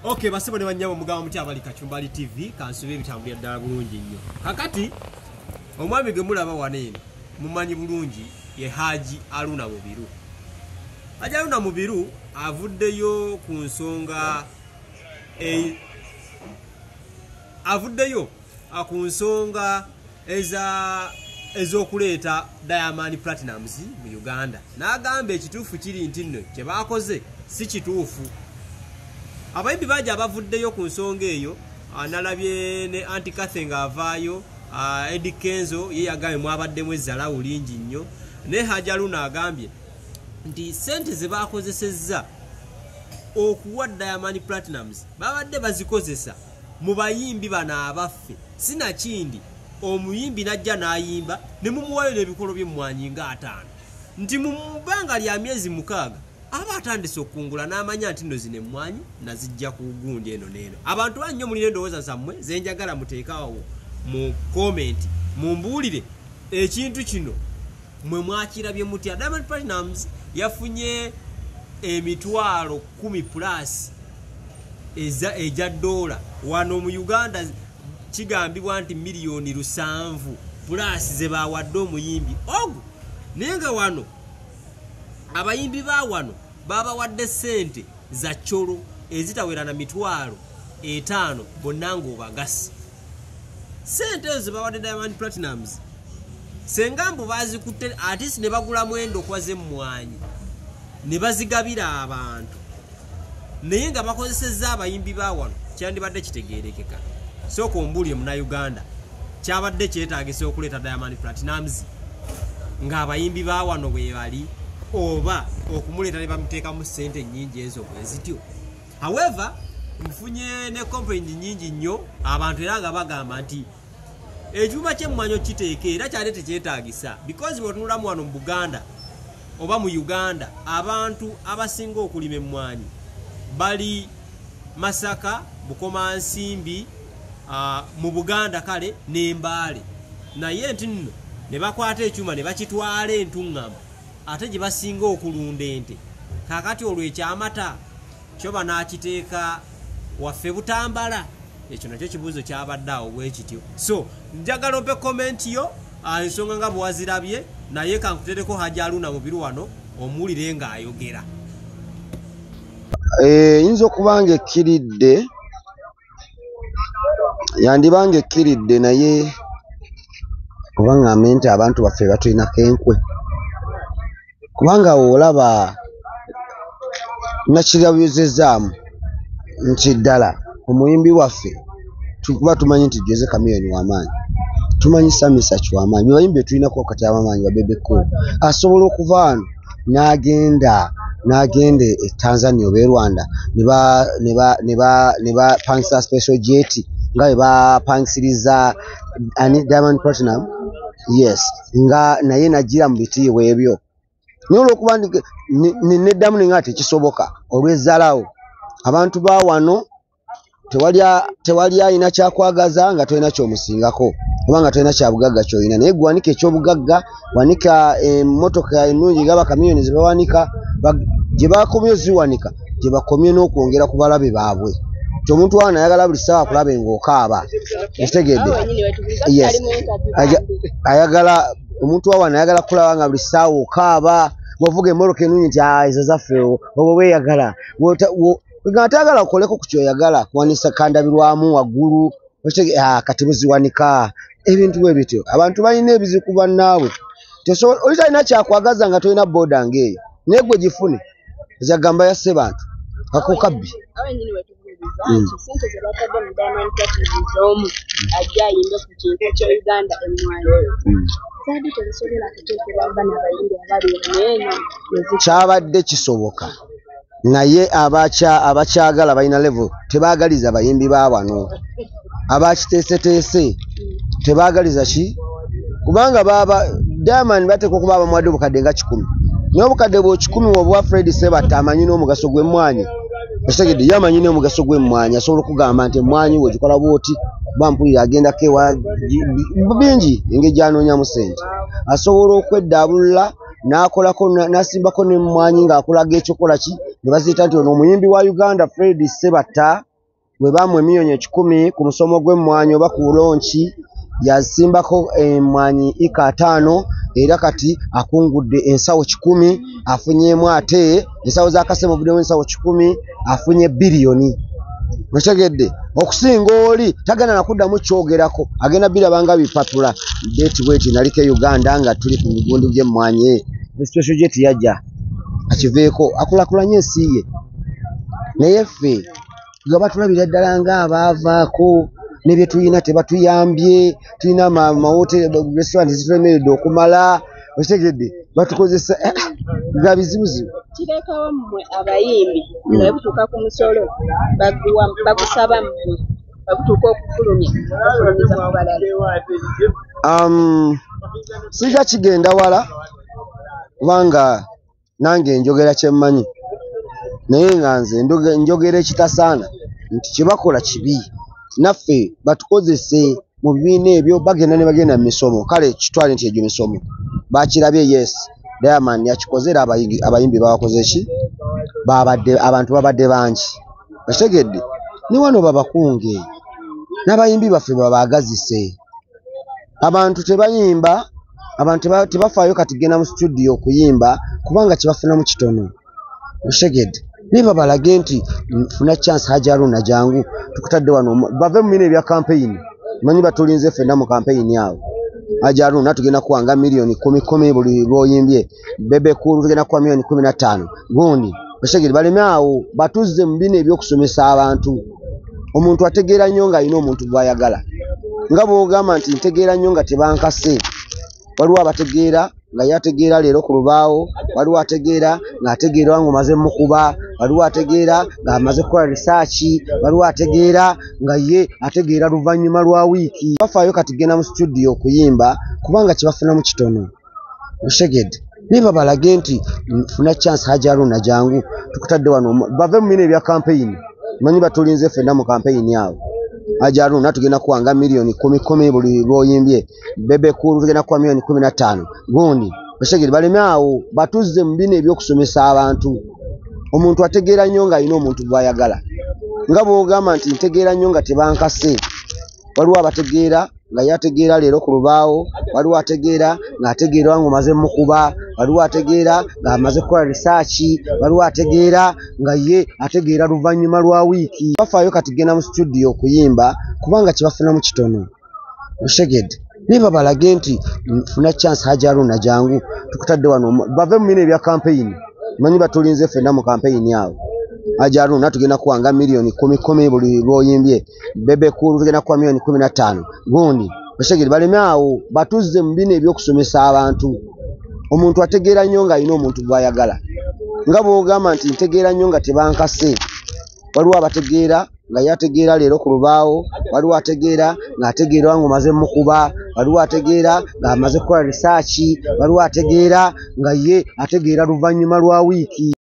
Okay, basebo ne banyabo mugamba muti abali Kachumbali TV kansube bitambulira ddala bulungi nnyo. Kakati omwami gwe mulaba wanene mumanyi bulungi ye Haji Haruna Mubiru. Haji Haruna Mubiru avuddeyo ku nsonga ku nsonga ezokuleeta Diamond Platnumz mu Uganda. N'agamba ekituufu kiri nti nno kye baakoze si kituufu. Abayimbi baja abavuddeyo ku nsonga eyo, nalabye ne Auntie Cathy nga avaayo, Eddie Kenzo ye yagambye mwabaddemu ezzala ulingi nnyo, ne Haji Haruna agambye nti sente ze baakozesezza okuwa Diamond Platnumz babadde bazikozesa mu bayimbi bano abaffe. Sinakindi omuyimbi najja n'ayimba ne mumuwayo n'ebikolo by'emmwanyi nga 5 nti mu bbanga lya myezi 6 aba atandise okungula n'amanya nti nno zino emmwanyi nazijja ku gundi eno n'eno. Abantu bannyo mulina endowooza zammwe ze njagala muteekawo mu komenti mumbuulire ekintu kino mwe mwakirabye mutya. Diamond Platnumz yafunye emitwalo 10+ eja dola wano mu Uganda kigambibwa nti miliyoni 7+ ze bawadde omuyimbi ogu. Naye nga wano abayimbi ba wano baba wadde sente za cholo ezitawera na mitwalo 5 bonna ng'obagasi. Sente ezo bawadde Diamond Platnumz sengambu bazikutte artist ne bagula mwendo kwaze mmwanyi ne bazigabira abantu, naye nga bakozesezza abayimbi ba wano kyandibadde kitegeerekeka. So kombulye muna Uganda kyabadde kyetaagisa okuleeta Diamond Platnumz ng'abayimbi ba wano bwe bali oba okumuleeta ne bamuteeka mu sente nnyingi ezo bwe zityo. However, mfunye ne complaint nnyingi nnyo abantu era nga bagamba nti ekyuma ky'emmwanyi kiteeka era kyali tekyetaagisa, because bw'otunulamu wano mu Buganda oba mu Uganda abantu abasinga okulima emmwanyi bali Masaka, Bukomansimbi, mu Buganda kale n'Embaale. Naye nti nno ne bakwata ekyuma ne bakitwala entuŋŋamu ate gye basinga okulunda ente. Kakati olwo ekyamata kyo banaakiteeka waffe Butambala. Ekyo nakyo kibuuzo kyabadde awo bwe kityo. So njagala ompe komenti yo ensonga nga bwazirabye, naye kankutereko Haji Haruna Mubiru wano omuwulire ng'ayogera. Yinza okubanga ekkiridde yandibanga ekkiridde, naye kubanga mente abantu baffe batulinako enkwe, kubanga olaba nakirabizezaamu nti ddala omuyimbi waffe tukuba tumanyi nti Jose Chameleone w'amaanyi, tumanyi Sammy Sach w'amaanyi, bayimbi tulinako kati ab'amaanyi Bebe Cool asobola okuva wano n'agenda e Tanzania oba e Rwanda ne bapangisa special jet nga bwe bapangisiriza Diamond Platinum, yes, nga naye najjira mu bitiibwa ebyo. Naye olw'okuba neddamu nga tekisoboka olw'ezzalawo abantu ba wano tewali alina kyakwagaza nga tolina kyomusingako oba nga tolina kyabugagga kyolina, naye gwanika ekyobugagga, wanika emmotoka ennungi nga bakamiyoni ze bawanika gye bakomye ziwanika gye bakomye n'okwongera ku balabe baabwe. Ti omuntu wana ayagala buli ssaawa kulabe ng'okaaba, ekitegedde? Yes, ayagala omuntu wana ayagala kulaba nga buli ssaawa okaaba, wavuga emmoloka ennungi nti ezo zaffe oba weeyagala nga atayagala okoleko ku kyoyagala kuwanisa kandabirwamu waggulu, kati buziwanika ebintu bwe bityo. Abantu balina ebizibu ku bannaabwe, oli talina kyakwagaza nga tolina booda ng'eyo, naye gwe gifune ezagamba yasse bantu akokabbi. Sente ze batadde mu Diamond Platnumz omu ajja ayimbe ku kintu kya Uganda emmwanyi zaadi tezisobola kuteekebwa bana abayimbi abali eno kyabadde kisoboka, naye abakyagala balina level tebaagaliza bayimbi ba wano, abakiteeseteese tebaagaliza ki, kubanga Diamond bateeka okuba abamuwadde obukadde nga 10, naye obukadde bwe 10 obwa Fred Sebatta amanyi n'omugaso gw'emmwanyi, ekitegedde ye amanyi n'omugaso gw'emmwanyi, asobola okugamba nti emmwanyi wegikola bw'oti bampulira agendako ewa bingi engeri gy'anoonyamu sente, asobola okweddabulula n'akolako n'asimbako n'emmwanyi ng'akolaga ekyokola ki ne baziyita nti ono omuyimbi wa Uganda Fred Sebatta bwe bamwe emiyonyo 10 ku musomo gw'emmwanyi oba ku lonchi yasimbako emmwanyi ika 5 era kati akungudde ensawo 10 afunyeemu ate ensawo za Kasemo budewo ensawo 10 afunye biliyoni. Otegedde okusinga oli tagenda nakuddamu kyogerako agenda birabanga bipapula date wait naliko Uganda nga tuli ku migundu gy'emmwanyi special jet yajja akiveeko akulakulanye ensi ye naye ffe nga batulabira ddala ng'abaavaako ne bye tulina tebatuyambye tulina amahoteri restaurant zitulemeredde okumala otegedde batukozesa nga bizibuzibu kirekawo mmwe abayimbi nga butuuka ku musolo bagusaba mmwe babutuuka okufulumya bafulumiza ku balala. Sijja kigenda wala kubanga nange njogera kyemmanyi naye nga nze njogera ekitasaana nti kyebakola kibi naffe batukozese mu bibiina ebyo bagenda ne bagenda mu misomo kale kitwale nti egyo misomo bakirabye yes Diamond yakikozera abayimbi babakoze ki abantu babadde bangi bategedde ne wano babakunge n'abayimbi baffe babaagazise abantu tebayimba abantu tebafaayo kati genda mu studio okuyimba kubanga kibafunamu kitono otegedde niba balage nti funa chance Haji Haruna jangu tukutadde wano bave mu mine bya campaign manyi batulinze fenna mu campaign yawo Haji Haruna tugenda kuwanga milioni 10 buli lwoyimbye Bebe Cool tugenda kuwa milioni 15 gundi otegedde baleme awo batuzze mu bine ebyokusomesa abantu omuntu ategeera nnyo nga alina omuntu gw'ayagala nga bw'ogamba nti ntegeera nnyo nga tebankase waliwo abategeera nga yategeera leero ku lubaawo waliwo ategeera ng'ategeera nga omaze mukuba waliwo ategeera ng'amaze kukola research waliwo ategeera nga ye ategeera luvannyuma lwa wiiki bafaayo kati genda mu studio okuyimba kubanga kibafunamu kitono otegedde niba balage nti funa chance Haji Haruna jangu tukutadde wano bave mu mine bya campaign manyi batulinze fenna mu campaign yawo Haji Haruna tugenda kuwanga milioni 10 buli lwoyimbye Bebe Cool tugenda kuwa milioni 15 gundi otegedde baleme awo batuzze mu bine ebyokusomesa abantu omuntu ategeera nnyo nga alina omuntu gw'ayagala nga bw'ogamba nti ntegeera nnyo nga tebankase waliwo abategeera nga yategeera leero ku lubaawo waliwo ategeera ng'ategeera nga omaze mukuba waliwo ategeera ng'amaze kukola research waliwo ategeera nga ye ategeera luvannyuma lwa wiiki bafaayo kati genda mu studio okuyimba kubanga kibafunamu kitono otegedde niba balage nti funa chance Haji Haruna jangu tukutadde wano bave mu mine bya campaign manyi batulinze fenna mu campaign yawo Haji Haruna tugenda kuwanga milioni 10 buli lwoyimbye Bebe Cool tugenda kuwa milioni 15 gundi otegedde baleme awo batuzze mu bine ebyokusomesa abantu omuntu ategeera nnyo nga alina omuntu gw'ayagala nga bw'ogamba nti ntegeera nnyo nga tebankase waliwo abategeera nga yategeera leero ku lubaawo waliwo ategeera ng'ategeera nga omaze mukuba waliwo ategeera ng'amaze kukola research waliwo ategeera nga ye ategeera luvannyuma lwa wiiki